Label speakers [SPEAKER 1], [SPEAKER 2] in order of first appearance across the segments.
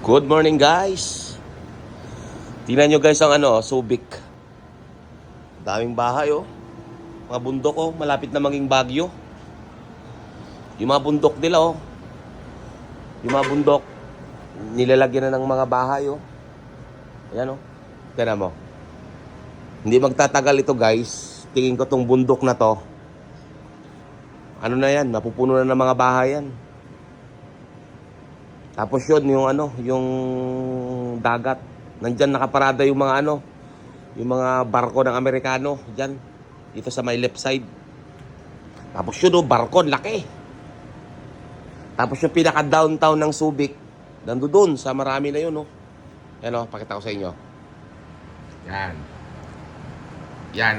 [SPEAKER 1] Good morning, guys. Tingnan nyo guys ang Subic. Daming bahay mga bundok malapit na maging Baguio. Yung mga bundok nila yung mga bundok nilalagyan na ng mga bahay Ayan tingnan mo. Hindi magtatagal ito guys. Tingin ko tong bundok na to, ano na yan, mapupuno na ng mga bahay yan. Tapos yun, yung dagat. Nandyan nakaparada yung mga yung mga barko ng Amerikano. Dyan, dito sa may left side. Tapos yun barko, laki. Tapos yung pinaka-downtown ng Subic, nandoon sa marami na yun Yan pakita ko sa inyo. Yan. Yan,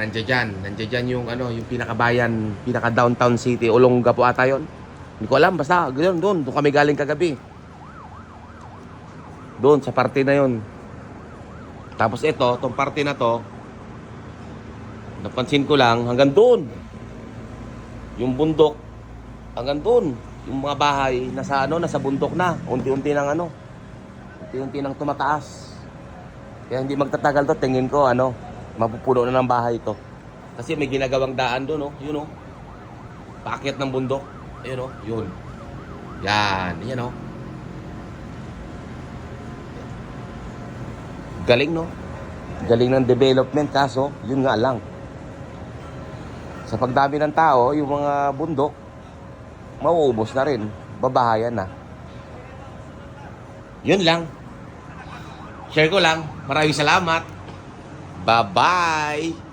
[SPEAKER 1] nandiyan yung yung pinakabayan, pinaka-downtown city. Olongapo ata yun. Hindi ko alam, basta doon kami galing kagabi. Doon sa parte na yon. Tapos itong parte na to, napansin ko lang hanggang doon. Yung bundok hanggang doon. Yung mga bahay nasa nasa bundok na, unti-unti nang tumataas. Kaya hindi magtatagal to, tingin ko mapupuno na ng bahay ito. Kasi may ginagawang daan doon yun paakyat ng bundok. Ayun yun. Yan Galing Galing ng development, kaso yun nga lang. Sa pagdami ng tao, yung mga bundok mauubos na rin. Babahayan na. Yun lang. Share ko lang. Maraming salamat. Bye-bye.